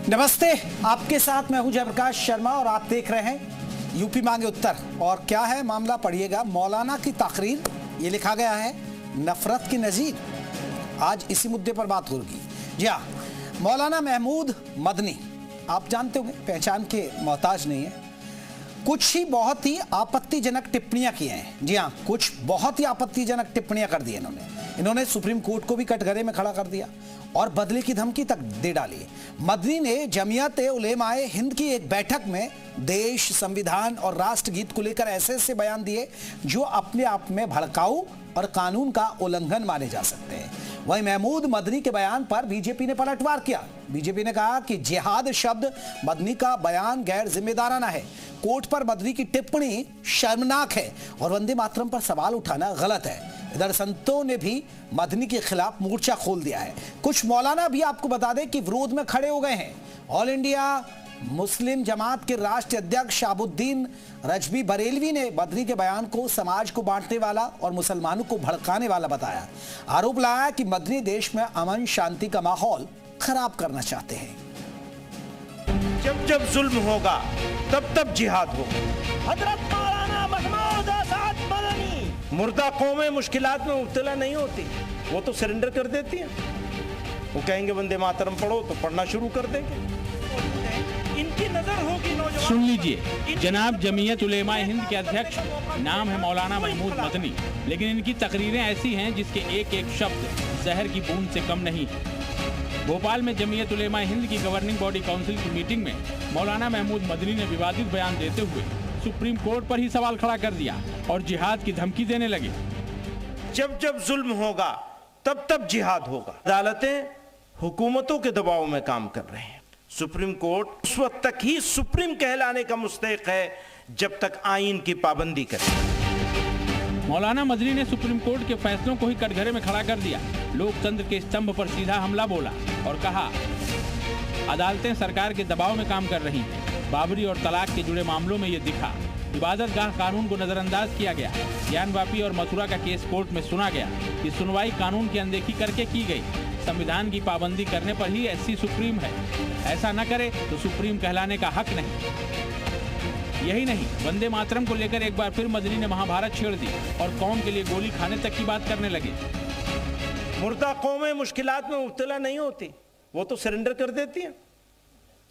नमस्ते, आपके साथ मैं हूं जयप्रकाश शर्मा और आप देख रहे हैं यूपी मांगे उत्तर। और क्या है मामला, पढ़िएगा। मौलाना की तकरीर, ये लिखा गया है, नफरत की नजीर। आज इसी मुद्दे पर बात होगी। जी हाँ, मौलाना महमूद मदनी, आप जानते होंगे, पहचान के मोहताज नहीं है। कुछ ही बहुत ही आपत्तिजनक टिप्पणियां की हैं। जी हाँ, कुछ बहुत ही आपत्तिजनक टिप्पणियां कर दी इन्होंने सुप्रीम कोर्ट को भी कटघरे में खड़ा कर दिया और बदले की धमकी तक दे डाली। मदनी ने जमीयत उलेमाए हिंद की एक बैठक में देश, संविधान और राष्ट्रगीत को लेकर ऐसे बयान दिए जो अपने आप में भड़काऊ और कानून का उल्लंघन माने जा सकते हैं। वहीं महमूद मदनी के बयान पर बीजेपी ने पलटवार किया। बीजेपी ने कहा कि जिहाद शब्द मदनी का बयान गैर जिम्मेदाराना है, कोर्ट पर मदनी की टिप्पणी शर्मनाक है और वंदे मातरम पर सवाल उठाना गलत है। इधर संतों ने भी मदनी के खिलाफ मोर्चा खोल दिया है। कुछ मौलाना भी आपको बता दें कि विरोध में खड़े हो गए हैं। ऑल इंडिया मुस्लिम जमात के राष्ट्रीय अध्यक्ष शाहबुद्दीन रजवी बरेलवी ने मदनी के बयान को समाज को बांटने वाला और मुसलमानों को भड़काने वाला बताया। आरोप लगाया कि मदनी देश में अमन शांति का माहौल खराब करना चाहते हैं। जब जब जुल्म होगा तब तब जिहाद होगा। हजरत मौलाना महमूद आजाद मदनी, मुर्दा कौमें मुश्किलात में मुब्तला नहीं होती, वो तो सरेंडर कर देती हैं। वो कहेंगे वंदे मातरम पढ़ो तो पढ़ना शुरू कर देंगे। इनकी नजर होगी नौजवान। सुन लीजिए, जनाब जमीयत उलेमाए हिंद के अध्यक्ष, नाम है मौलाना महमूद मदनी, लेकिन इनकी तकरीरें ऐसी हैं जिसके एक एक शब्द जहर की बूंद से कम नहीं। भोपाल में जमीयत उलेमाए हिंद की गवर्निंग बॉडी काउंसिल की मीटिंग में मौलाना महमूद मदनी ने विवादित बयान देते हुए सुप्रीम कोर्ट पर ही सवाल खड़ा कर दिया और जिहाद की धमकी देने लगे। जब जब जुल्म होगा तब तब जिहाद होगा। अदालतें हुकूमतों के दबाव में काम कर रहे हैं। सुप्रीम कोर्ट उस वक्त तक ही सुप्रीम कहलाने का मुस्तहिक है जब तक आईन की पाबंदी करे। मौलाना मदनी ने सुप्रीम कोर्ट के फैसलों को ही कटघरे में खड़ा कर दिया। लोकतंत्र के स्तंभ पर सीधा हमला बोला और कहा, अदालतें सरकार के दबाव में काम कर रही हैं। बाबरी और तलाक के जुड़े मामलों में ये दिखा। इबादत गाह कानून को नजरअंदाज किया गया। ज्ञानवापी और मथुरा का केस कोर्ट में सुना गया कि सुनवाई कानून की अनदेखी करके की गई। संविधान की पाबंदी करने पर ही एससी सुप्रीम है, ऐसा न करे तो सुप्रीम कहलाने का हक नहीं। यही नहीं, वंदे मातरम को लेकर एक बार फिर मदनी ने महाभारत छेड़ दी और कौम के लिए गोली खाने तक की बात करने लगे। मुर्दा कौमें मुश्किलात में मुब्तला नहीं होती, वो तो सरेंडर कर देती हैं।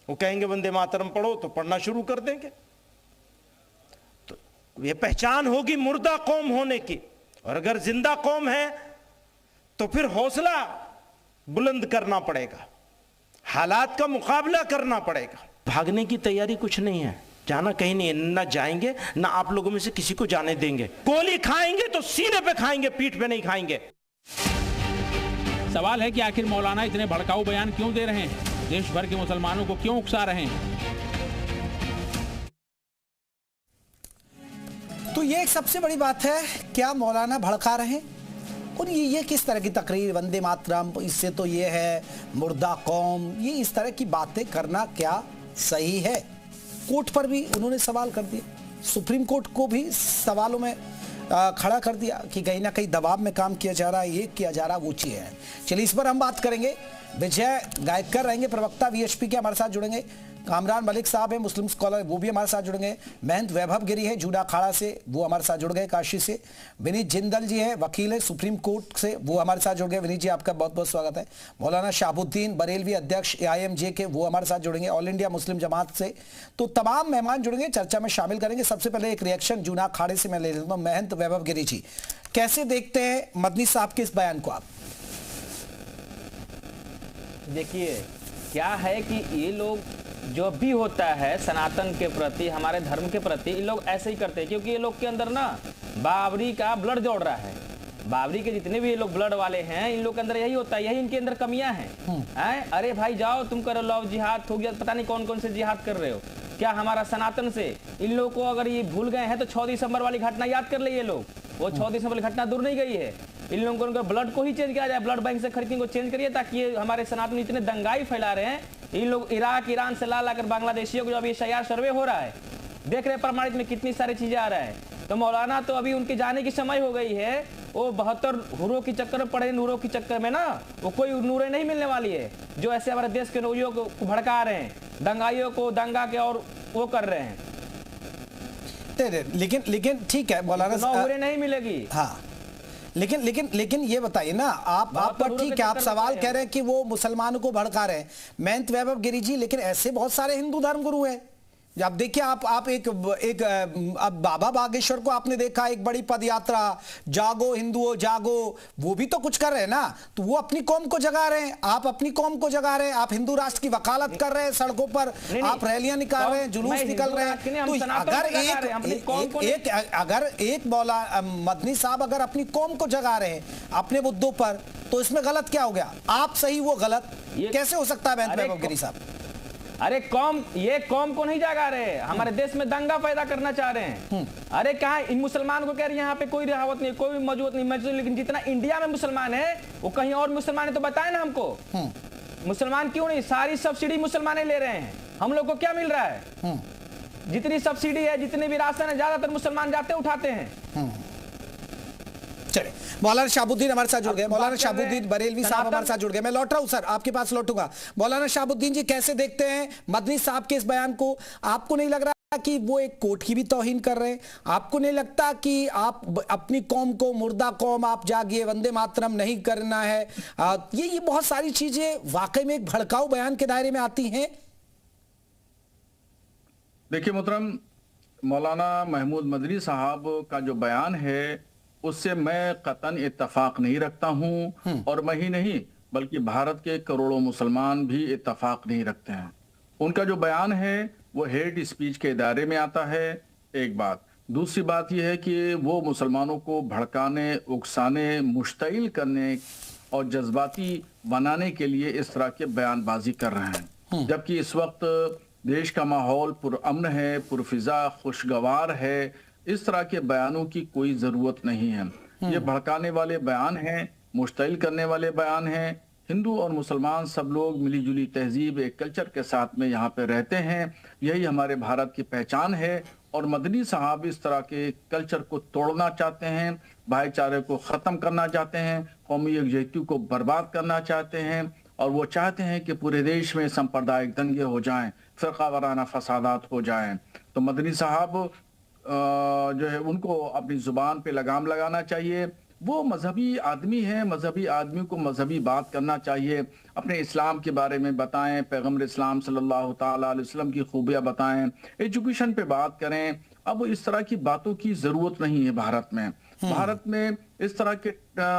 वो कहेंगे वंदे मातरम पढ़ो तो पढ़ना शुरू कर देंगे। तो ये पहचान होगी मुर्दा कौम होने की। और अगर जिंदा कौम है तो फिर हौसला बुलंद करना पड़ेगा, हालात का मुकाबला करना पड़ेगा। भागने की तैयारी कुछ नहीं है, जाना कहीं नहीं है। ना जाएंगे, ना आप लोगों में से किसी को जाने देंगे। गोली खाएंगे तो सीने पे खाएंगे, पीठ पे नहीं खाएंगे। सवाल है कि आखिर मौलाना इतने भड़काऊ बयान क्यों दे रहे हैं, देश भर के मुसलमानों को क्यों उकसा रहे हैं। तो ये एक सबसे बड़ी बात है, क्या मौलाना भड़का रहे हैं? और ये किस तरह की तकरीर, वंदे मातरम, इससे तो ये है मुर्दा कौम, ये इस तरह की बातें करना क्या सही है? कोर्ट पर भी उन्होंने सवाल कर दिया, सुप्रीम कोर्ट को भी सवालों में खड़ा कर दिया कि कहीं ना कहीं दबाव में काम किया जा रहा है, ये किया जा रहा है, वो चीज़ है। चलिए, इस पर हम बात करेंगे। विजय गायकर रहेंगे, प्रवक्ता वीएचपी के, हमारे साथ जुड़ेंगे। कामरान मलिक साहब है, मुस्लिम स्कॉलर, वो भी हमारे साथ जुड़ेंगे। महंत वैभव गिरी है, जूडा अखाड़ा से, वो हमारे साथ जुड़ गए काशी से। विनीत जिंदल जी है, वकील है सुप्रीम कोर्ट से, वो हमारे साथ जुड़ गए। विनीत जी, आपका बहुत बहुत स्वागत है। मौलाना शाहबुद्दीन बरेलवी, अध्यक्ष AIMJ के, वो हमारे साथ जुड़ेंगे ऑल इंडिया मुस्लिम जमात से। तो तमाम मेहमान जुड़ेंगे, चर्चा में शामिल करेंगे। सबसे पहले एक रिएक्शन जूडा अखाड़े से मैं ले लेता हूँ। महंत वैभव गिरी जी, कैसे देखते हैं मदनी साहब के इस बयान को आप? देखिए, क्या है कि ये लोग जो भी होता है सनातन के प्रति, हमारे धर्म के प्रति, ये लोग ऐसे ही करते हैं। क्योंकि ये लोग के अंदर ना बाबरी का ब्लड दौड़ रहा है। बाबरी के जितने भी ये लोग ब्लड वाले हैं, इन लोग के अंदर यही होता है, यही इनके अंदर कमियां हैं। अरे भाई जाओ, तुम करो लव जिहाद, हो गया, पता नहीं कौन कौन से जिहाद कर रहे हो। क्या हमारा सनातन से इन लोगों को अगर ये भूल गए हैं तो 6 दिसंबर वाली घटना याद कर ले। ये लोग वो 6 दिसंबर वाली घटना दूर नहीं गई है। इन लोगों को ब्लड को ही चेंज किया जाए, ब्लड बैंक से खरीदने को चेंज करिए, ताकि ये हमारे सनातन इतने दंगाई फैला रहे हैं। इन लोग इराक ईरान से ला लाकर बांग्लादेशियों को जो अभी SIR सर्वे हो रहा है, देख रहे प्रमाणित में कितनी सारी चीजें आ रहा है। तो मौलाना तो अभी उनके जाने की समय हो गई है। वो 72 हुरों की चक्कर में पड़े, नूरों की चक्कर में ना वो कोई नूरें नहीं मिलने वाली है, जो ऐसे हमारे देश के नौजवानों को भड़का रहे हैं, दंगाइयों को दंगा के और वो कर रहे हैं। लेकिन ठीक है मौलाना, नूरें नहीं मिलेगी। हाँ, लेकिन ये बताइए ना, आप पर ठीक है, आप सवाल कह रहे हैं कि वो मुसलमानों को भड़का रहे हैं, महंत वैभव गिरी जी, लेकिन ऐसे बहुत सारे हिंदू धर्मगुरु हैं। अब देखिए आप एक अब बाबा बागेश्वर को आपने देखा, एक बड़ी पद यात्रा, जागो हिंदुओं जागो, वो भी तो कुछ कर रहे हैं ना, तो वो अपनी कौम को जगा रहे हैं, आप अपनी कौम को जगा रहे हैं, आप हिंदू राष्ट्र की वकालत कर रहे हैं, सड़कों पर आप रैलियां निकाल रहे हैं, जुलूस निकल रहे हैं। तो अगर एक मौला मदनी साहब अगर अपनी कौम को जगा रहे हैं अपने मुद्दों पर, तो इसमें गलत क्या हो गया? आप सही वो गलत कैसे हो सकता है महंत वैभव गिरी साहब? अरे ये कौम को नहीं जागा रहे, हमारे देश में दंगा पैदा करना चाह रहे हैं। अरे कहा इन मुसलमान को कह रहे हैं यहाँ पे कोई रिहावत नहीं, कोई मौजूद नहीं, लेकिन जितना इंडिया में मुसलमान है वो कहीं और मुसलमान है तो बताए ना हमको। मुसलमान क्यों नहीं? सारी सब्सिडी मुसलमान ले रहे हैं, हम लोग को क्या मिल रहा है? जितनी सब्सिडी है, जितने भी राशन है, ज्यादातर मुसलमान जाते उठाते हैं। चलिए, मौलाना शहाबुद्दीन हमारे साथ जुड़ गए, मौलाना शहाबुद्दीन बरेलवी साहब हमारे साथ जुड़ गए। मैं लौट रहा हूं सर, आपके पास लौटूंगा। मौलाना शहाबुद्दीन जी, कैसे देखते हैं मदनी साहब के इस बयान को? आपको नहीं लग रहा कि वो एक कोर्ट की भी तौहीन कर रहे हैं? आपको नहीं लगता कि आप अपनी कौम को, मुर्दा कौम आप जागिए, वंदे मातरम नहीं करना है, ये बहुत सारी चीजें वाकई में एक भड़काऊ बयान के दायरे में आती हैं? देखिए मोहतरम, मौलाना महमूद मदनी साहब का जो बयान है उससे मैं कतन इत्तफाक नहीं रखता हूं, और मैं ही नहीं बल्कि भारत के करोड़ों मुसलमान भी इत्तफाक नहीं रखते हैं। उनका जो बयान है वो हेट स्पीच के दायरे में आता है, एक बात। दूसरी बात यह है कि वो मुसलमानों को भड़काने, उकसाने, मुश्तिल करने और जज्बाती बनाने के लिए इस तरह के बयानबाजी कर रहे हैं, जबकि इस वक्त देश का माहौल पुरअमन है, पुरफिजा, खुशगवार है। इस तरह के बयानों की कोई जरूरत नहीं है। ये भड़काने वाले बयान हैं, मुश्तिल करने वाले बयान हैं। हिंदू और मुसलमान सब लोग मिली जुली तहजीब, एक कल्चर के साथ में यहाँ पे रहते हैं, यही हमारे भारत की पहचान है। और मदनी साहब इस तरह के कल्चर को तोड़ना चाहते हैं, भाईचारे को ख़त्म करना चाहते हैं, कौमी यकजहती को बर्बाद करना चाहते हैं, और वो चाहते हैं कि पूरे देश में सांप्रदायिक दंगे हो जाएं, फ़िरका वाराना फसादात हो जाएं। तो मदनी साहब जो है उनको अपनी जुबान पे लगाम लगाना चाहिए। वो मजहबी आदमी हैं, मजहबी आदमी को मजहबी बात करना चाहिए, अपने इस्लाम के बारे में बताएं, पैगम्बर इस्लाम सल्लल्लाहु ताला अलैहि वसल्लम की खूबियाँ बताएं, एजुकेशन पे बात करें। अब इस तरह की बातों की जरूरत नहीं है भारत में। भारत में इस तरह के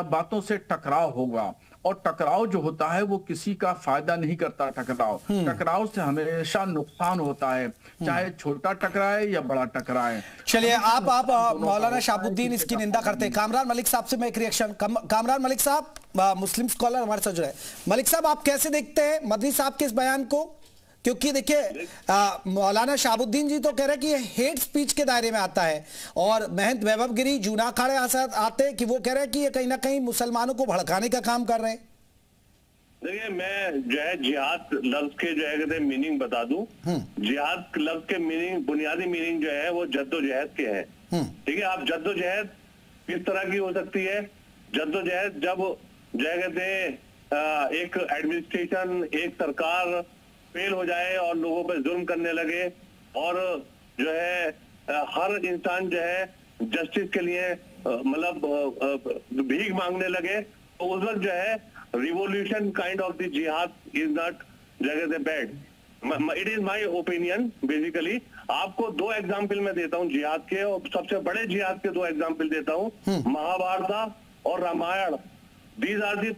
बातों से टकराव होगा, और टकराव जो होता है वो किसी का फायदा नहीं करता। टकराव से हमेशा नुकसान होता है, चाहे छोटा टकराए या बड़ा टकराए। चलिए, आप मौलाना शहाबुद्दीन इसकी निंदा करते हैं। कामरान मलिक साहब से मैं एक रिएक्शन। कामरान मलिक साहब, मुस्लिम स्कॉलर हमारे साथ जुड़े हैं। मलिक साहब, आप कैसे देखते हैं मदनी साहब के इस बयान को? क्योंकि देखिए, मौलाना शहाबुद्दीन जी तो कह रहे हैं कि ये हेट स्पीच के दायरे में आता है, और महंत वैभव गिरी जूना खाड़े आते हैं कि वो कह रहे हैं कि ये कहीं ना कहीं मुसलमानों को भड़काने का काम कर रहे हैं। देखिए, मैं जो है जिहाद लफ्ज के जो है मीनिंग बता दूं। जिहाद लफ्ज के मीनिंग, बुनियादी मीनिंग जो है वो जद्दोजहद के है। ठीक है, आप जद्दोजहद किस तरह की हो सकती है? जद्दोजहद जब जो है एक एडमिनिस्ट्रेशन, एक सरकार फेल हो जाए और लोगों पर जुल्म करने लगे, और जो है हर इंसान जो है जस्टिस के लिए मतलब भीख मांगने लगे, तो उस वक्त जो है रिवोल्यूशन काइंड ऑफ द जिहाद इज नॉट जगह bad. It is my opinion basically. आपको दो एग्जाम्पल मैं देता हूँ जिहाद के, और सबसे बड़े जिहाद के दो एग्जाम्पल देता हूँ, महाभारत और रामायण। दीज आर दी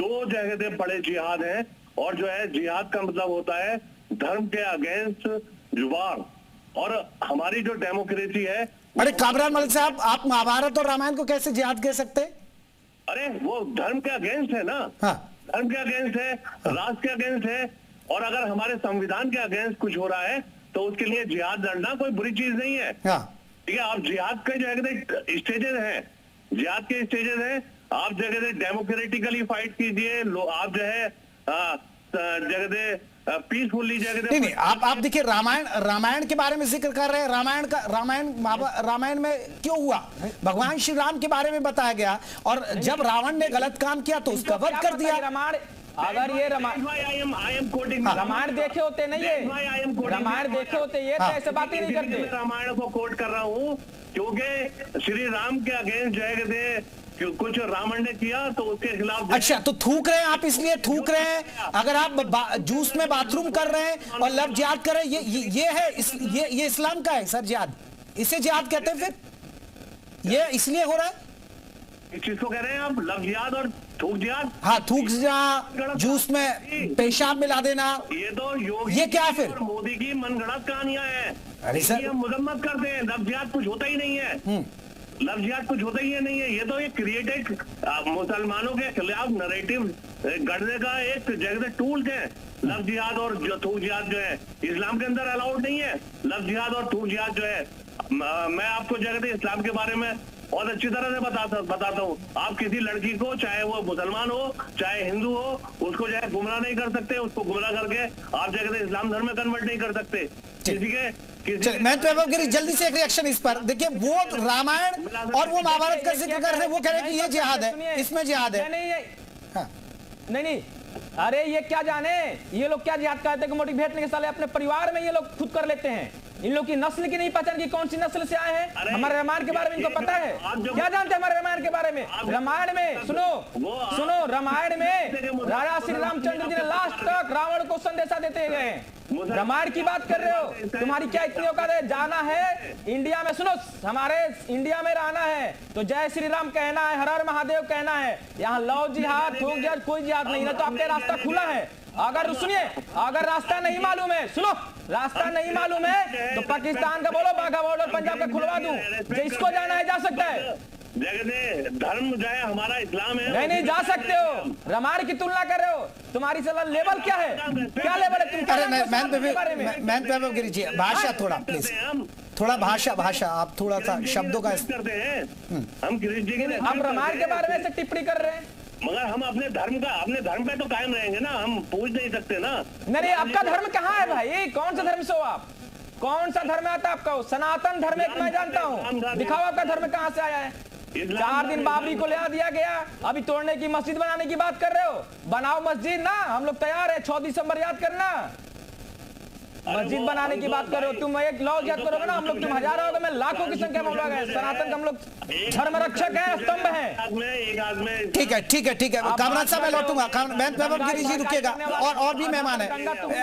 दो जगह बड़े जिहाद हैं, और जो है जिहाद का मतलब होता है धर्म के अगेंस्ट वार। और हमारी जो डेमोक्रेसी है। अरे कामरान मलिक साहब, आप महाभारत और रामायण को कैसे जिहाद कह सकते हैं? अरे वो धर्म के अगेंस्ट है ना। हाँ। धर्म के अगेंस्ट है, राष्ट्र के अगेंस्ट है, और अगर हमारे संविधान के अगेंस्ट कुछ हो रहा है तो उसके लिए जिहाद लड़ना कोई बुरी चीज नहीं है। ठीक है, आप जिहाद के जो है स्टेजेस हैं, जिहाद के स्टेजेस हैं। आप जगह डेमोक्रेटिकली फाइट कीजिए, आप जो है जगह पीसफुली जगह नहीं नहीं, आप देखिए, रामायण के बारे में जिक्र कर रहे हैं। रामायण में क्यों हुआ? भगवान श्री राम के बारे में बताया गया, और जब रावण ने गलत काम किया तो उसका वध कर दिया। रामायण, अगर ये रामायण देखे होते नहीं, ये रामायण देखे होते ये तो ऐसे बातें नहीं करते। रामायण को कोट कर रहा हूँ क्योंकि श्री राम के अगेंस्ट जो है कुछ रावण ने किया तो उसके खिलाफ। अच्छा, तो थूक रहे हैं आप, इसलिए थूक रहे हैं। अगर आप जूस में बाथरूम कर रहे हैं और लव जिहाद कर रहे हैं, ये इस्लाम का है सर जिहाद, इसे जिहाद कहते हैं। फिर ये इसलिए हो रहा है, इस चीज को कह रहे हैं आप, लव जिहाद और थूक जिहाद। हाँ, थूक जिहाद, जूस में पेशाब मिला देना, ये तो योगी, ये क्या है फिर? मोदी की मनगढ़ंत कहानियां हैं। अरे सर, हम मजम्मत करते हैं, लव जिहाद कुछ होता ही नहीं है। लव जिहाद कुछ होता ही नहीं है। ये तो एक क्रिएटेड मुसलमानों के खिलाफ नैरेटिव गढ़ने का एक जगह टूल है। लव जिहाद और जो थूक जिहाद जो है इस्लाम के अंदर अलाउड नहीं है। लव जिहाद और थूक जिहाद जो है, मैं आपको जगह इस्लाम के बारे में बहुत अच्छी तरह से बताता हूँ। आप किसी लड़की को, चाहे वो मुसलमान हो चाहे हिंदू हो, उसको जो है गुमराह नहीं कर सकते। उसको गुमराह करके आप जगह इस्लाम धर्म में कन्वर्ट नहीं कर सकते। मैं तो वैभव जल्दी से एक रिएक्शन इस पर देखिए। वो रामायण और वो महाभारत का जिक्र कर रहे हैं, वो कह रहे हैं कि ये जिहाद है, इसमें जिहाद है। नहीं, अरे ये क्या जाने, ये लोग क्या जिहाद करते हैं? मोटिवेट नहीं, साले अपने परिवार में ये लोग खुद कर लेते हैं। इन लोग की नस्ल की नहीं पहचान की कौन सी नस्ल से आए हैं। हमारे रामायण के बारे में इनको पता है, क्या जानते हैं हमारे रामायण के बारे में? रामायण में सुनो, रामायण में राजा श्री रामचंद्र जी ने लास्ट तक रावण को संदेशा देते गए हैं। रामायण की बात कर रहे हो? तुम्हारी क्या इतनी औकात है? जाना है इंडिया में, सुनो, हमारे इंडिया में रहना है तो जय श्री राम कहना है, हर हर महादेव कहना है। यहाँ लव जिहाद, थूक जिहाद, कोई जिहाद नहीं है। तो आपके रास्ता खुला है। अगर सुनिए, अगर रास्ता नहीं मालूम है, सुनो, रास्ता नहीं मालूम है तो पाकिस्तान का बोलो, बाघा बॉर्डर पंजाब का खुलवा दूं। जिसको जाना है जा सकता है। धर्म जो है हमारा इस्लाम है। नहीं जा सकते हो। रामायण की तुलना कर रहे हो, तुम्हारी सलाह लेवल क्या है? क्या लेवल है? तुम गिरी जी, भाषा थोड़ा प्लीज, थोड़ा भाषा आप थोड़ा सा शब्दों का करते हैं। हम हम रामायण के बारे में ऐसे टिप्पणी कर रहे हैं, मगर हम अपने धर्म पे तो कायम रहेंगे ना। हम पूछ नहीं सकते ना। नहीं, आपका धर्म कहाँ है भाई? कौन सा धर्म से हो आप? कौन सा धर्म आता है आपका? सनातन धर्म एक मैं जानता हूँ। दिखाओ आपका धर्म कहाँ से आया है। 4 दिन बाबरी को ले दिया गया, अभी तोड़ने की, मस्जिद बनाने की बात कर रहे हो। बनाओ मस्जिद ना, हम लोग तैयार है। 6 दिसंबर याद करना, मस्जिद बनाने की बात करो। तुम एक लॉ याद करोगे ना, हम लोग तुम हजारों होगे, मैं लाखों की संख्या में लोग हैं। सनातन हम लोग धर्म रक्षक है, स्तंभ है। ठीक है कामराज साहब, मैं लौटूंगा। वैभव गिरी जी रुकेगा, और भी मेहमान है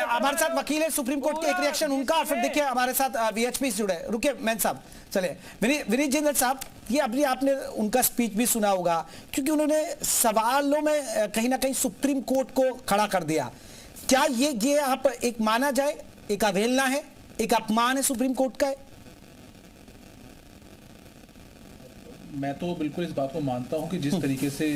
हमारे साथ, वकील है सुप्रीम कोर्ट के, एक रिएक्शन उनका, और फिर देखिए हमारे साथ वीएचपी से जुड़े। रुके मैन साहब, चले विनीत जिंदल साहब, ये अभी आपने उनका स्पीच भी सुना होगा, क्योंकि उन्होंने सवालों में कहीं ना कहीं सुप्रीम कोर्ट को खड़ा कर दिया। क्या ये आप एक माना जाए एक अवहेलना है, एक अपमान है सुप्रीम कोर्ट का है? मैं तो बिल्कुल इस बात को मानता हूं कि जिस तरीके से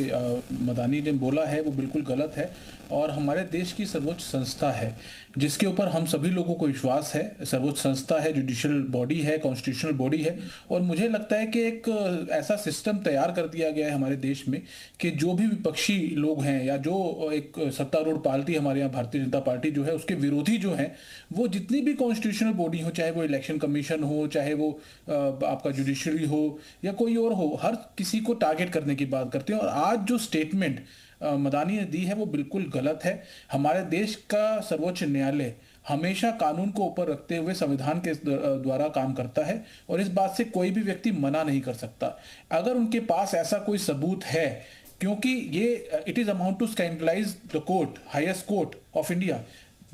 मदानी ने बोला है वो बिल्कुल गलत है, और हमारे देश की सर्वोच्च संस्था है जिसके ऊपर हम सभी लोगों को विश्वास है। सर्वोच्च संस्था है, जुडिशियल बॉडी है, कॉन्स्टिट्यूशनल बॉडी है, और मुझे लगता है कि एक ऐसा सिस्टम तैयार कर दिया गया है हमारे देश में कि जो भी विपक्षी लोग हैं या जो एक सत्तारूढ़ पार्टी हमारे यहाँ भारतीय जनता पार्टी जो है उसके विरोधी जो हैं, वो जितनी भी कॉन्स्टिट्यूशनल बॉडी हो, चाहे वो इलेक्शन कमीशन हो, चाहे वो आपका जुडिशरी हो या कोई और हो, हर किसी को टारगेट करने की बात करते हैं। और आज जो स्टेटमेंट मदानी ने दी है वो बिल्कुल गलत है। हमारे देश का सर्वोच्च न्यायालय हमेशा कानून को ऊपर रखते हुए संविधान के द्वारा काम करता है, और इस बात से कोई भी व्यक्ति मना नहीं कर सकता। अगर उनके पास ऐसा कोई सबूत है, क्योंकि ये it is amount to scandalise the court, highest court of India,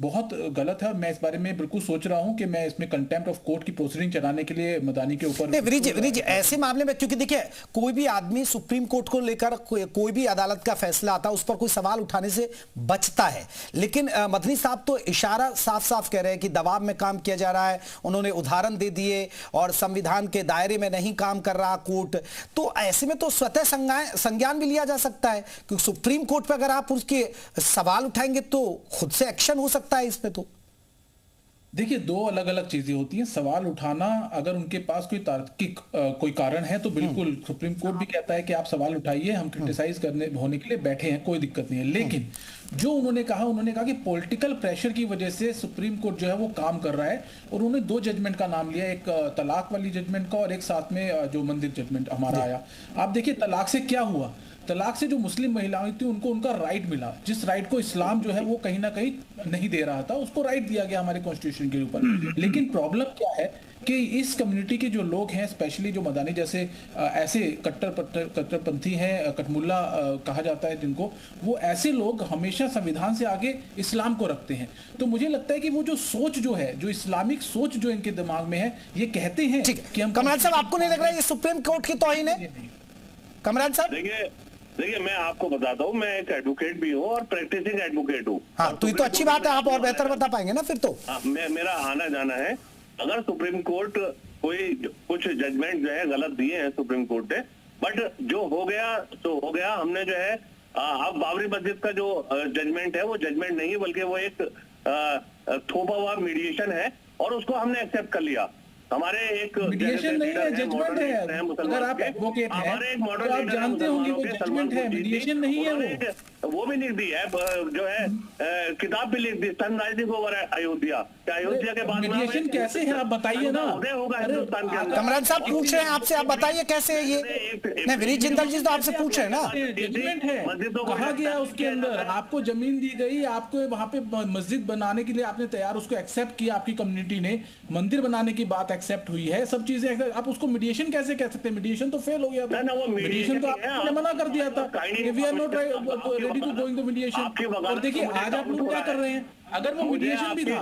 बहुत गलत है। और मैं इस बारे में बिल्कुल सोच रहा हूं कि मैं इसमें कंटेम्प्ट ऑफ कोर्ट की प्रोसीडिंग चलाने के लिए मदानी के ऊपर। विनीत जी ऐसे मामले में, क्योंकि देखिए कोई भी आदमी सुप्रीम कोर्ट को लेकर कोई भी अदालत का फैसला आता है उस पर कोई सवाल उठाने से बचता है, लेकिन मदनी साहब तो इशारा साफ साफ कह रहे हैं कि दबाव में काम किया जा रहा है। उन्होंने उदाहरण दे दिए और संविधान के दायरे में नहीं काम कर रहा कोर्ट, तो ऐसे में तो स्वतः संज्ञान भी लिया जा सकता है, क्योंकि सुप्रीम कोर्ट पर अगर आप उसके सवाल उठाएंगे तो खुद से एक्शन हो सकता है इस पे। तो देखिए, दो अलग अलग चीजें होती हैं। सवाल उठाना, अगर उनके पास कोई तार्किक कोई कारण है तो बिल्कुल सुप्रीम कोर्ट भी कहता है कि आप सवाल उठाइए, हम क्रिटिसाइज करने होने के लिए बैठे हैं, कोई दिक्कत नहीं है। लेकिन जो उन्होंने कहा कि पॉलिटिकल प्रेशर की वजह से सुप्रीम कोर्ट जो है वो काम कर रहा है, और उन्होंने 2 जजमेंट का नाम लिया, एक तलाक वाली जजमेंट का और एक साथ में जो मंदिर जजमेंट हमारा आया। आप देखिए तलाक से क्या हुआ, तलाक से जो मुस्लिम महिलाएं थी उनको उनका राइट मिला, जिस राइट को इस्लाम जो है वो कहीं ना कहीं नहीं दे रहा था, उसको राइट दिया गया हमारे कॉन्स्टिट्यूशन के ऊपर। लेकिन प्रॉब्लम क्या है कि इस कम्युनिटी के जो लोग हैं, स्पेशली जो मदानी जैसे ऐसे कट्टरपंथी हैं, कटमुल्ला कहा जाता है जिनको, वो ऐसे लोग हमेशा संविधान से आगे इस्लाम को रखते हैं। तो मुझे लगता है कि वो जो सोच जो है, जो इस्लामिक सोच जो इनके दिमाग में है, ये कहते हैं कि हम। कमरान साहब, आपको नहीं लग रहा है ये सुप्रीम कोर्ट की तौहीन है? कमरान साहब देखिए मैं आपको बताता हूँ, मैं एक एडवोकेट भी हूँ और प्रैक्टिसिंग एडवोकेट हूँ। हाँ, तो ये तो अच्छी बात है, आप और बेहतर बता पाएंगे ना फिर तो। मेरा आना जाना है, अगर सुप्रीम कोर्ट कोई कुछ जजमेंट जो है गलत दिए हैं सुप्रीम कोर्ट ने, बट जो हो गया तो हो गया। हमने जो है अब बाबरी मस्जिद का जो जजमेंट है वो जजमेंट नहीं है, बल्कि वो एक थोपा हुआ मीडिएशन है, और उसको हमने एक्सेप्ट कर लिया। हमारे एक मीडिएशन नहीं है, जजमेंट है। अगर आप एडवोकेट हैं तो आप जानते होंगे वो जजमेंट है, मीडिएशन नहीं है। वो भी लिख दी है, जो है किताब भी लिख दी, sun rising over Ayodhya. Ayodhya के बाद मीडिएशन कैसे है आप बताइए ना। होगा हिंदुस्तान के अंदर। कमरान साहब पूछ रहे हैं आपसे, आप बताइए कैसे है ये। नहीं, विनीत जिंदल जी तो आपसे पूछ रहे हैं ना। जजमेंट है, कहा गया उसके अंदर आपको जमीन दी गई, आपको वहां पे मस्जिद बनाने के लिए आपने तैयार, उसको एक्सेप्ट किया आपकी कम्युनिटी ने, मंदिर बनाने की बात एक्सेप्ट हुई है, सब चीजें। आप उसको मीडिएशन कैसे कह सकते हैं? मीडिएशन तो फेल हो गया था। मीडिएशन तो आपने मना कर दिया था, we are not ready to going to mediation. और देखिए आज आप लोग क्या कर रहे हैं, अगर वो मीडिएशन भी था,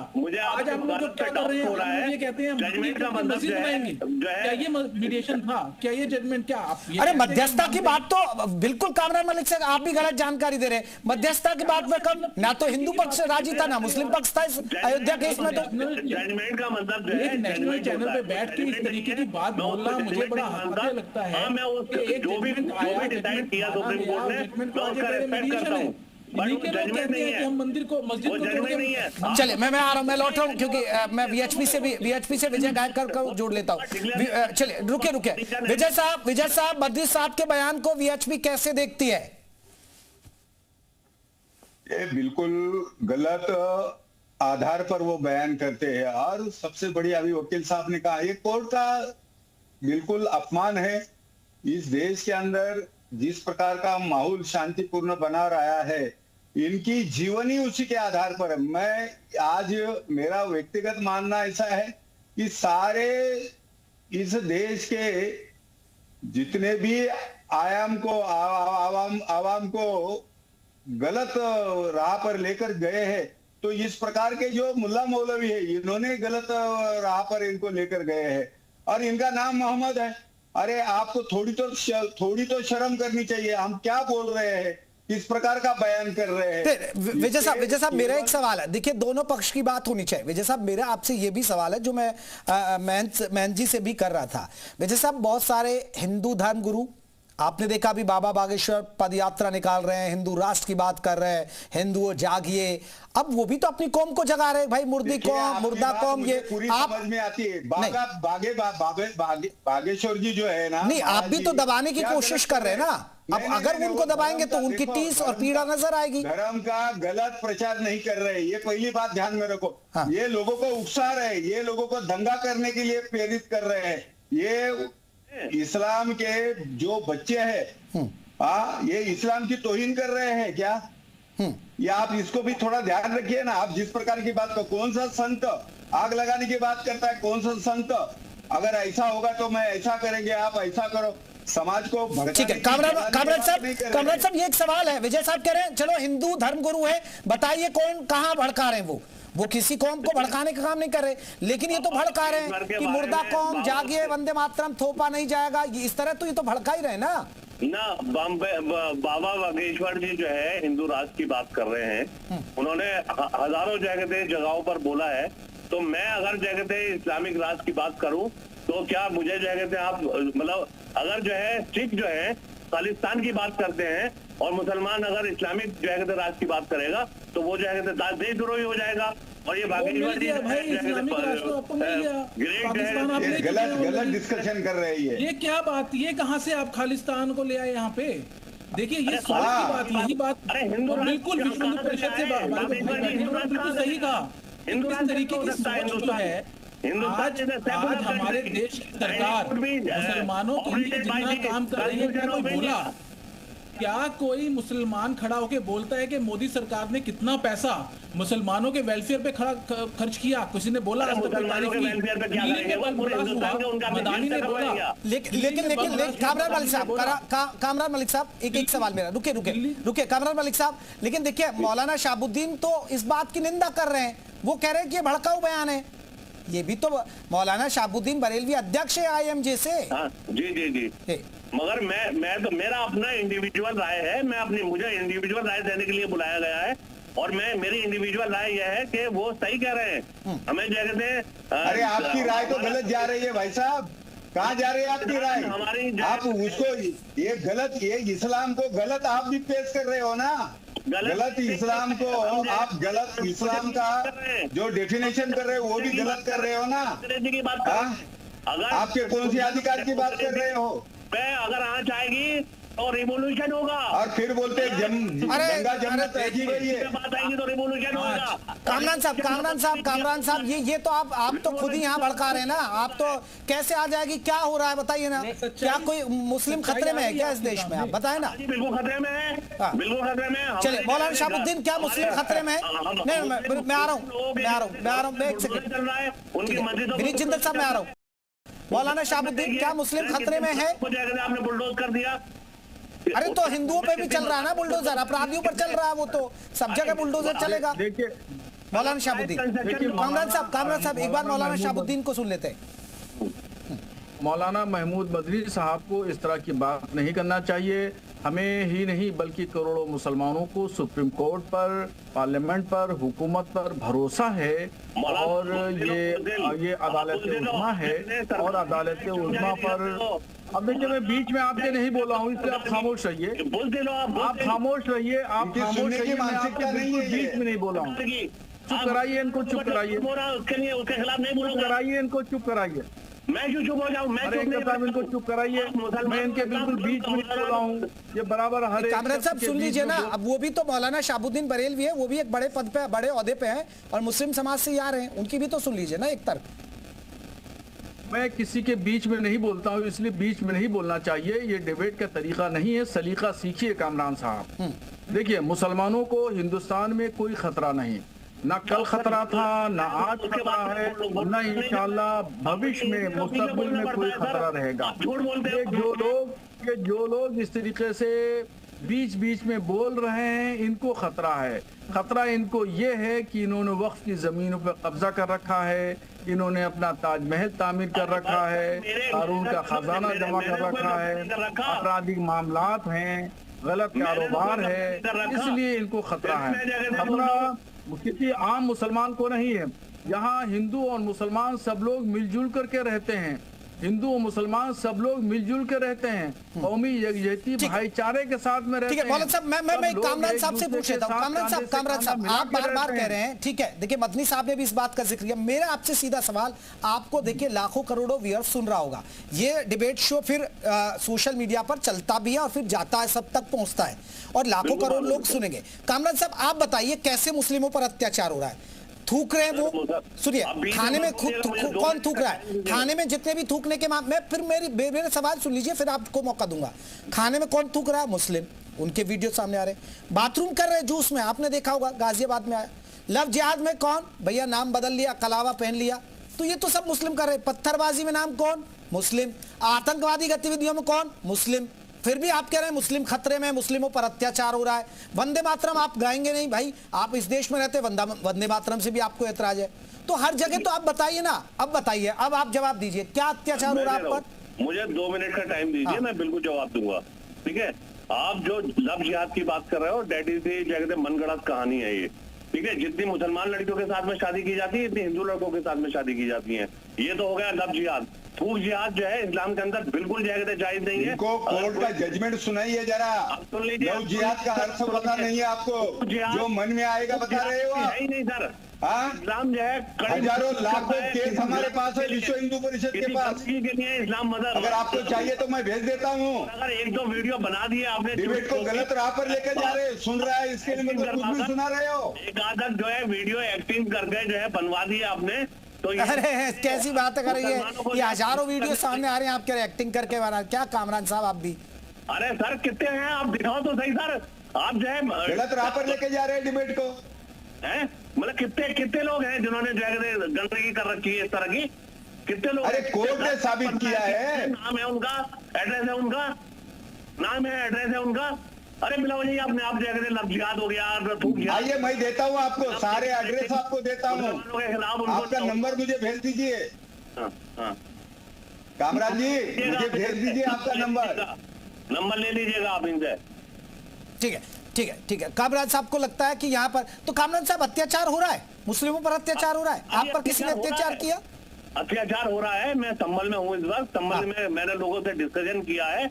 आज आप लोग क्या कर रहे हैं, ये कहते हैं मस्जिद बनाएंगे। क्या ये मीडिएशन था? क्या ये जजमेंट? क्या आप अरे मध्यस्थता की बात तो बिल्कुल कामरान मलिक से आप भी गलत जानकारी दे रहे हैं। मध्यस्थता की बात में कब ना तो हिंदू पक्ष राजी था ना मुस्लिम पक्ष था इस अयोध्या केस में। तो जजमेंट का मतलब एक नेशनल चैनल पे बैठ के इस तरीके की बात बोलना मुझे बड़ा हास्यास्पद लगता है। जो भी डिसाइड किया सुप्रीम कोर्ट ने, मैं उसका रिस्पेक्ट करता हूँ, जजमेंट नहीं है कि हम मंदिर को मस्जिद को तोड़ के। चले मैं आ रहा हूं, मैं लौट रहा हूं, क्योंकि मैं वीएचपी से विजय गायकर को जोड़ लेता हूं। चलिए रुके विजय साहब बद्री साहब के बयान को वीएचपी कैसे देखती है? ये बिल्कुल गलत आधार पर वो बयान करते हैं, और सबसे बड़ी अभी वकील साहब ने कहा, ये कोर्ट का बिल्कुल अपमान है। इस देश के अंदर जिस प्रकार का माहौल शांतिपूर्ण बना रहा है, इनकी जीवनी उसी के आधार पर है। मैं आज मेरा व्यक्तिगत मानना ऐसा है कि सारे इस देश के जितने भी आयाम को आवाम को गलत राह पर लेकर गए हैं, तो इस प्रकार के जो मुल्ला मौलवी है, इन्होंने गलत राह पर इनको लेकर गए हैं, और इनका नाम मोहम्मद है। अरे आपको थोड़ी तो शर्म करनी चाहिए। हम क्या बोल रहे हैं, किस प्रकार का बयान कर रहे हैं। विजय साहब मेरा एक सवाल है, देखिए दोनों पक्ष की बात होनी चाहिए। विजय साहब मेरा आपसे ये भी सवाल है जो मैं महंत जी से भी कर रहा था। विजय साहब, बहुत सारे हिंदू धर्म गुरु आपने देखा अभी बाबा बागेश्वर पद यात्रा निकाल रहे हैं, हिंदू राष्ट्र की बात कर रहे हैं, हिंदुओं जागिए। अब वो भी तो अपनी कौम को जगा रहे हैं, भाई मुर्दी कौम, मुर्दा कौम। ये पूरी समझ में आती है। बागेश्वर जी जो है ना, नहीं आप भी तो दबाने की कोशिश कर रहे हैं ना। अब अगर उनको दबाएंगे तो उनकी टीस और पीड़ा नजर आएगी। धर्म का गलत प्रचार नहीं कर रहे, ये पहली बात ध्यान में रखो। हाँ। ये लोगों को उकसा रहे, ये लोगों को दंगा करने के लिए प्रेरित कर रहे हैं। ये इस्लाम के जो बच्चे हैं, ये इस्लाम की तौहीन कर रहे हैं क्या? ये आप इसको भी थोड़ा ध्यान रखिए ना। आप जिस प्रकार की बात को, कौन सा संत आग लगाने की बात करता है, कौन सा संत अगर ऐसा होगा तो मैं ऐसा करेंगे, आप ऐसा करो, समाज को ठीक है। कामराज साहब ये एक सवाल है। विजय साहब कह रहे हैं चलो हिंदू धर्म गुरु है, बताइए कौन कहां भड़का रहे हैं। वो किसी कौम को भड़काने का काम नहीं कर रहे, लेकिन ये तो भड़का रहे हैं कि मुर्दा कौम जागिए, वंदे मातरम थोपा नहीं जाएगा, इस तरह तो ये तो भड़का ही रहे ना। बाबा बागेश्वर जी जो है हिंदू राष्ट्र की बात कर रहे हैं, उन्होंने हजारों जगहों पर बोला है। तो मैं अगर इस्लामिक राष्ट्र की बात करूं तो क्या मुझे आप मतलब अगर जो है सिख जो है खालिस्तान की बात करते हैं और मुसलमान अगर इस्लामिक राष्ट्र की बात करेगा तो वो देशद्रोही हो जाएगा। और ये बागेश्वर जी गलत डिस्कशन कर रहे हैं। ये क्या बात, ये कहां से आप खालिस्तान को ले आए यहाँ पे? देखिए ये सवाल की बात, यही बात बिल्कुल विश्व हिंदू परिषद से बिल्कुल सही कहा। इस तरीके की सोच जो है आज हमारे देश की सरकार मुसलमानों के लिए जितना काम कर रही है, क्या कोई बोला, क्या कोई मुसलमान खड़ा होकर बोलता है कि मोदी सरकार ने कितना पैसा मुसलमानों के वेलफेयर पे खर्च किया? किसी ने बोला? मदानी ने बोला। लेकिन कामरान मलिक साहब एक सवाल मेरा, रुके कामरान मलिक साहब, लेकिन देखिए मौलाना शहाबुद्दीन तो इस बात की निंदा कर रहे हैं, वो कह रहे हैं कि भड़काऊ बयान है। ये भी तो मौलाना शहाबुद्दीन बरेलवी अध्यक्ष है IMJ से। जी मगर मैं तो मेरा अपना इंडिविजुअल राय है, मुझे इंडिविजुअल राय देने के लिए बुलाया गया है और मेरी इंडिविजुअल राय यह है कि वो सही कह रहे हैं। हमें क्या कहते हैं, अरे आपकी राय तो गलत जा रही है भाई साहब, कहाँ जा रही है आपकी राय? आप उसको ये गलत, ये इस्लाम को गलत आप भी पेश कर रहे हो ना, गलत इस्लाम को आप गलत इस्लाम का जो डेफिनेशन कर रहे हो वो भी गलत कर रहे हो ना। आपके कौन सी अधिकार की बात कर रहे हो? अगर आँच आएगी तो रिवोल्यूशन होगा, और फिर बोलते गंगा जमुना तहजी गई है, बात आएगी तो रिवोल्यूशन होगा। कामरान साहब ये तो आप तो खुद ही यहाँ भड़का रहे हैं ना। आप तो कैसे आ जाएगी, क्या हो रहा है बताइए ना। क्या कोई मुस्लिम खतरे में है क्या इस देश में? आप बताए ना। बिल्कुल खतरे में है, बिल्कुल खतरे में है। चलिए मौलाना शहाबुद्दीन, क्या मुस्लिम खतरे में है? नहीं, मैं आ रहा हूँ एक सेकंड, विनीत जिंदल साहब मैं आ रहा हूँ। मौलाना शहाबुद्दीन, क्या मुस्लिम खतरे में है? आपने बुलडोज कर दिया। अरे तो हिंदुओं पे भी चल रहा है ना बुलडोजर, अपराधियों पर चल रहा है, वो तो सब जगह बुलडोजर चलेगा। मौलाना शहाबुद्दीन, कामरान साहब एक बार मौलाना शहाबुद्दीन को सुन लेते हैं। मौलाना महमूद मदनी साहब को इस तरह की बात नहीं करना चाहिए। हमें ही नहीं बल्कि करोड़ों मुसलमानों को सुप्रीम कोर्ट पर, पार्लियामेंट पर, हुकूमत पर भरोसा है और ये अदालत उज़्मा है और अदालत उज़्मा पर। अब देखिए मैं बीच में आपसे नहीं बोला हूँ, इसलिए आप खामोश रहिए, आप खामोश रहिए, मैं आपके बिल्कुल बीच में नहीं बोला हूँ। चुप कराइए इनको, चुप कराइए, इनको चुप कराइए। मैं क्यों चुप हो जाऊं? इनको चुप कराइए, मैं इनके बिल्कुल बीच में बोला हूँ। ये बराबर हर कामरान साहब सुन लीजिए ना, अब वो भी तो मौलाना शहाबुद्दीन बरेलवी है, वो भी एक बड़े पद पे, बड़े ओहदे पे हैं और मुस्लिम समाज से ही आ रहे हैं, उनकी भी तो सुन लीजिए ना एक तरफ। मैं किसी के बीच में नहीं बोलता हूँ, इसलिए बीच में नहीं बोलना चाहिए, ये डिबेट का तरीका नहीं है। सलीका सीखिए कामरान साहब। देखिए मुसलमानों को हिंदुस्तान में कोई खतरा नहीं, ना कल खतरा था, ना आज खतरा है, ना इंशाल्लाह भविष्य में मुस्तकबिल में कोई खतरा रहेगा। ये जो लोग इस तरीके से बीच में बोल रहे हैं, इनको खतरा है। खतरा इनको ये है कि इन्होंने वक्फ की जमीनों पर कब्जा कर रखा है, इन्होंने अपना ताजमहल तामीर कर रखा है, कानून का खजाना जमा कर रखा है, आपराधिक मामलात हैं, गलत कारोबार है, इसलिए इनको खतरा है। खतरा किसी आम मुसलमान को नहीं है। यहाँ हिंदू और मुसलमान सब लोग मिलजुल करके रहते हैं, हिंदू और मुसलमान सब लोग मिलजुल के रहते हैं, कौमी यकजहती भाईचारे के साथ में रहते हैं। ठीक है मौलाना साहब, मैं कामरान साहब से पूछ लेता हूं। कामरान साहब आप बार कह रहे हैं, ठीक है, देखिए मदनी साहब ने भी इस बात का जिक्र किया। मेरा आपसे सीधा सवाल, आपको देखिए लाखों करोड़ों व्यूअर्स सुन रहा होगा, ये डिबेट शो फिर सोशल मीडिया पर चलता भी है और फिर जाता है, सब तक पहुंचता है और लाखों करोड़ लोग सुनेंगे। कामरान साहब आप बताइए कैसे मुस्लिमों पर अत्याचार हो रहा है? थूक रहे हैं वो, सुनिए, खाने में कौन थूक रहा है? खाने में जितने भी थूकने के मैं फिर मेरे सवाल सुन लीजिए, फिर आपको मौका दूंगा। खाने में कौन थूक रहा है? मुस्लिम, उनके वीडियो सामने आ रहे हैं। बाथरूम कर रहे हैं जूस में, आपने देखा होगा, गाजियाबाद में आया। लव जिहाद में कौन? भैया नाम बदल लिया, कलावा पहन लिया, तो ये तो सब मुस्लिम कर रहे हैं। पत्थरबाजी में नाम कौन? मुस्लिम। आतंकवादी गतिविधियों में कौन? मुस्लिम। फिर भी आप कह रहे हैं मुस्लिम खतरे में, मुस्लिमों पर अत्याचार हो रहा है। वंदे मातरम आप गाएंगे नहीं भाई, आप इस देश में रहते, वंदे मातरम से भी आपको ऐतराज है, तो हर जगह तो आप बताइए ना। अब बताइए, अब आप जवाब दीजिए, क्या अत्याचार हो रहा है आप पर? मुझे 2 मिनट का टाइम दीजिए, मैं बिल्कुल जवाब दूंगा। ठीक है, आप जो लव जिहाद की बात कर रहे हो, डैडी से जगह मनगढ़ंत कहानी है ये। ठीक है, जितनी मुसलमान लड़कियों के साथ में शादी की जाती है, इतनी हिंदू लड़कों के साथ में शादी की जाती है। ये तो हो गया लव जिहाद। थूक जिहाद जो है इस्लाम के अंदर बिल्कुल जायज नहीं है। इनको कोर्ट का जजमेंट सुनाइए जरा। सुन लीजिए। लव जिहाद का अर्थ पता नहीं है आपको, जो मन में आएगा बता रहे हो आप। नहीं सर, हाँ, इस्लाम जो है हजारों लाखों केस हमारे पास है विश्व हिंदू परिषद के पास। के लिए इस्लाम मदद, अगर आपको चाहिए तो मैं भेज देता हूँ। अगर एक दो वीडियो बना दिए आपने, डिबेट को गलत राह पर लेकर जा रहे, सुन रहा है इसके लिए मतलब कुछ भी सुना रहे हो। एक आदत जो है वीडियो एक्टिंग करके जो है बनवा दिए आपने, तो अरे कैसी बात कर रही है, ये हजारों वीडियो सामने आ रहे हैं, आप क्या एक्टिंग करके बना, क्या कामरान साहब आप भी। अरे सर कितने हैं आप दिखाओ तो सही सर, आप जो है गलत राह पर लेके जा रहे हैं डिबेट को। हैं मतलब कितने लोग हैं जिन्होंने जो है गंदगी कर रखी है इस तरह की, कितने लोग? अरे कोर्ट ने साबित किया है, नाम है उनका, एड्रेस है उनका, नाम है, एड्रेस है उनका। अरे बिला वजह आपने आप जो है लफ्ज़ याद हो गया, आइए मैं देता हूँ आपको सारे एड्रेस, आपको देता हूँ, आपका नंबर मुझे भेज दीजिए। कामराज जी मुझे भेज दीजिए आपका नंबर ले लीजिएगा आप इनसे। ठीक है ठीक है ठीक है। कामराज साहब को लगता है कि यहाँ पर तो कामराज साहब अत्याचार हो रहा है, मुस्लिमों पर अत्याचार हो रहा है, आप पर किसी ने अत्याचार किया? अत्याचार हो रहा है, मैं संभल में हूँ इस वक्त, संभल में मैंने लोगों से डिस्कशन किया है।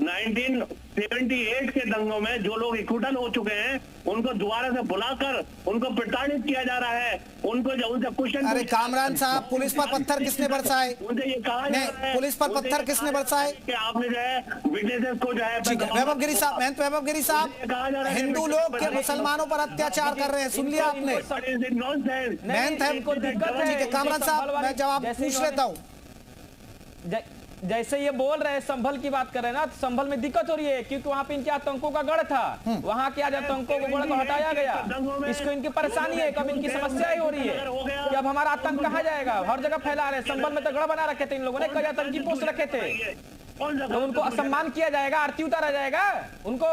1978 के दंगों में जो लोग इकट्ठा हो चुके हैं उनको दोबारा से बुलाकर उनको प्रताड़ित किया जा रहा है, उनको उनसे क्वेश्चन। अरे कामरान साहब, पुलिस पर पत्थर किसने बरसाए? उनसे ये कहा नहीं, पुलिस पर पत्थर किसने बरसाए? कि आपने जो है विटनेसेस को जो है। ठीक है, वैभव गिरी साहब, महंत वैभव गिरी साहब, हिंदू लोग के मुसलमानों पर अत्याचार कर रहे हैं, सुन लिया आपने? महंत है, ठीक है कामरान साहब, मैं जवाब पूछ लेता हूँ। जैसे ये बोल रहे हैं संभल की बात कर रहे हैं ना, तो संभल में दिक्कत हो रही है क्योंकि वहां पे इनके आतंकों का गढ़ था, वहां के आज आतंकों को गढ़ को हटाया गया। इसको इनकी परेशानी है, कब इनकी समस्या ही हो रही है कि अब हमारा आतंक कहाँ जाएगा, हर जगह फैला रहे। संभल में तो गढ़ बना रखे थे इन लोगों ने, कई आतंकी पोस्ट रखे थे, तो उनको असम्मान किया जाएगा, आरती उतारा जाएगा उनको।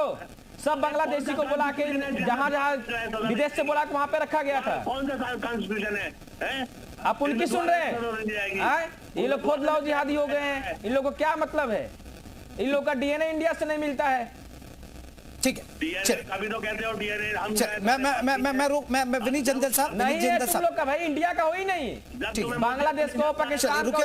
सब बांग्लादेशी को बुला के जहाँ जहाँ विदेश से बुला के वहां पे रखा गया था। कौन सा कॉन्स्टिट्यूशन है? आप उनकी सुन रहे हैं? ये लोग खुद लव जिहादी हो गए हैं, इन लोगों को क्या मतलब है? इन लोगों का डीएनए इंडिया से नहीं मिलता है। ठीक है, अभी तो कहते हो डीएनए हम। मैं विनीत जिंदल साहब, नहीं है तुम लोग का भाई, इंडिया का हो ही नहीं, बांग्लादेश को, पाकिस्तान को।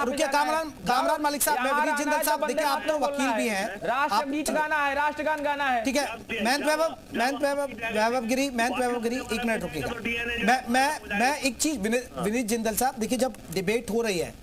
रुकिए कामरान मलिक साहब, मैं विनीत जिंदल साहब, देखिए आप तो वकील भी हैं, राष्ट्रगीत गाना है, राष्ट्रगान गाना है। ठीक है, महंत वैभव गिरी, एक मिनट रुकिएगा। मैं एक चीज, विनीत जिंदल साहब, देखिए जब डिबेट हो रही है,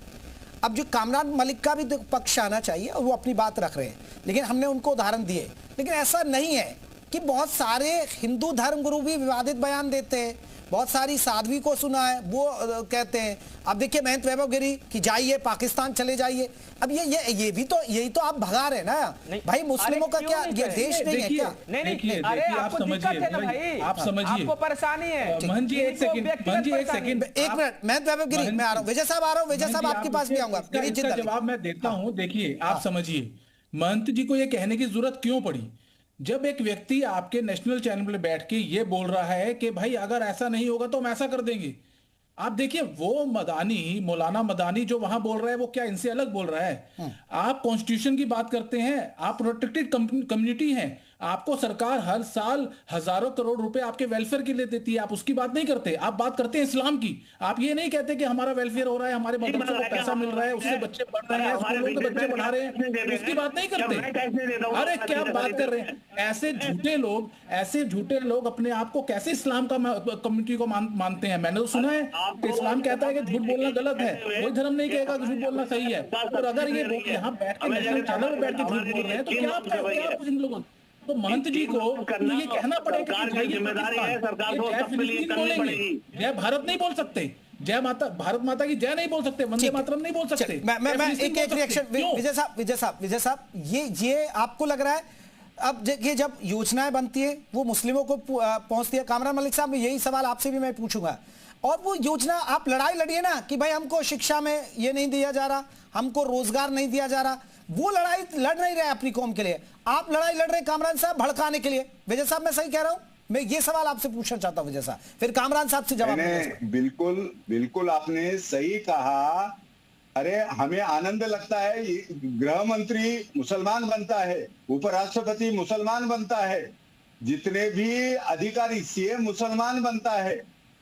अब जो कामरान मलिक का भी पक्ष आना चाहिए और वो अपनी बात रख रहे हैं, लेकिन हमने उनको उदाहरण दिए, लेकिन ऐसा नहीं है कि बहुत सारे हिंदू धर्मगुरु भी विवादित बयान देते हैं, बहुत सारी साध्वी को सुना है वो कहते हैं। अब देखिए महंत वैभव गिरी कि जाइए पाकिस्तान चले जाइए, अब ये भी तो यही तो आप भगा रहे हैं ना भाई, मुस्लिमों का क्या ये देश नहीं है क्या? नहीं, अरे आपको दिक्कत है ना भाई, आप समझिए, आपको परेशानी है। महंत जी एक सेकंड, एक मिनट, महंत वैभव गिरी मैं आ रहा हूँ, विजय साहब आ रहा हूँ, विजय साहब आपके पास भी आऊंगा। जवाब मैं देता हूँ। देखिए आप समझिए, महंत जी को ये कहने की जरूरत क्यों पड़ी? जब एक व्यक्ति आपके नेशनल चैनल पर बैठ के ये बोल रहा है कि भाई अगर ऐसा नहीं होगा तो हम ऐसा कर देंगे, आप देखिए वो मौलाना मदानी जो वहां बोल रहा है वो क्या इनसे अलग बोल रहा है? आप कॉन्स्टिट्यूशन की बात करते हैं, आप प्रोटेक्टेड कम्युनिटी हैं, आपको सरकार हर साल हजारों करोड़ रुपए आपके वेलफेयर के लिए देती है, आप उसकी बात नहीं करते, आप बात करते हैं इस्लाम की। आप ये नहीं कहते कि हमारा वेलफेयर हो रहा है, हमारे मदरसों को पैसा मिल रहा है, उससे बच्चे पढ़ रहे हैं, स्कूलों के बच्चे पढ़ा रहे हैं, उसकी बात नहीं करते। अरे क्या बात कर रहे हैं? ऐसे झूठे लोग अपने आप को कैसे इस्लाम का कम्युनिटी को मानते हैं? मैंने तो सुना है कि इस्लाम कहता है कि झूठ बोलना गलत है, कोई धर्म नहीं कहेगा कि झूठ बोलना सही है। और अगर ये यहाँ बैठ के नेशनल चैनल में बैठ के झूठ बोल रहे हैं तो क्या कुछ इन लोगों तो महंत जी को तो ये कहना पड़ेगा कि जिम्मेदारी है सरकार को, जय फिलिस्तीन बोलेंगे, जय भारत नहीं बोल सकते, जय माता भारत माता की जय नहीं बोल सकते, वंदे मातरम नहीं बोल सकते। मैं एक रिएक्शन, विजय साहब ये आपको लग रहा है अब देखिए जब योजनाएं बनती है वो मुस्लिमों को पहुंचती है, कामरान मलिक साहब यही सवाल आपसे भी मैं पूछूंगा, और वो योजना आप लड़ाई लड़िए ना कि भाई हमको शिक्षा में ये नहीं दिया जा रहा, हमको रोजगार नहीं दिया जा रहा, वो लड़ाई लड़ नहीं रहे अपनी कौम के लिए, आप लड़ाई लड़ रहे कामरान साहब भड़काने के लिए। विजय साहब मैं सही कह रहा हूं? मैं ये सवाल आपसे पूछना चाहता हूं विजय साहब, फिर कामरान साहब से जवाब। बिल्कुल आपने सही कहा। अरे हमें आनंद लगता है गृह मंत्री मुसलमान बनता है, उपराष्ट्रपति मुसलमान बनता है, जितने भी अधिकारी सीएम मुसलमान बनता है,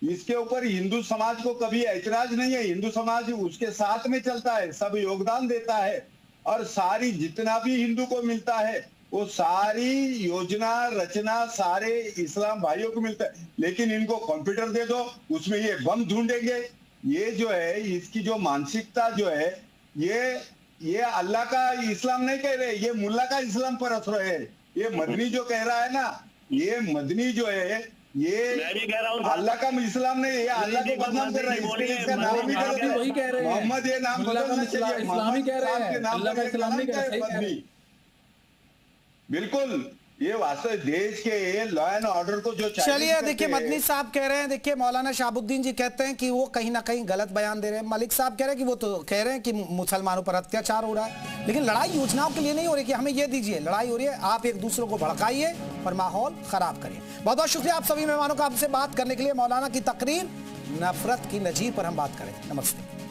इसके ऊपर हिंदू समाज को कभी ऐतराज नहीं है। हिंदू समाज उसके साथ में चलता है, सब योगदान देता है, और सारी जितना भी हिंदू को मिलता है वो सारी योजना रचना सारे इस्लाम भाइयों को मिलता है। लेकिन इनको कंप्यूटर दे दो, उसमें ये बम ढूंढेंगे। ये जो है इसकी जो मानसिकता जो है ये अल्लाह का इस्लाम नहीं कह रहे, ये मुल्ला का इस्लाम परस रहे हैं। ये मदनी जो कह रहा है ना, ये मदनी जो है ये अल्लाह का इस्लाम नहीं, ये अल्लाह को बदनाम कर रहा है। इसका नाम ही गलत है, वही कह रहे हैं मोहम्मद ये नाम बदलना चाहिए। इस्लामी कह रहे हैं, अल्लाह का इस्लाम नहीं कह रहे, मदनी बिल्कुल। ये वास्तव देश के लॉ एंड ऑर्डर को जो चलिए देखिए मदनी साहब कह रहे हैं, देखिए मौलाना शहाबुद्दीन जी कहते हैं कि वो कहीं ना कहीं गलत बयान दे रहे हैं। मलिक साहब कह रहे हैं कि वो तो कह रहे हैं कि मुसलमानों पर अत्याचार हो रहा है, लेकिन लड़ाई योजनाओं के लिए नहीं हो रही कि हमें ये दीजिए। लड़ाई हो रही है आप एक दूसरे को भड़काइए और माहौल खराब करिए। बहुत बहुत शुक्रिया आप सभी मेहमानों का, आपसे बात करने के लिए। मौलाना की तकरीर नफरत की नजीर पर हम बात करें। नमस्ते।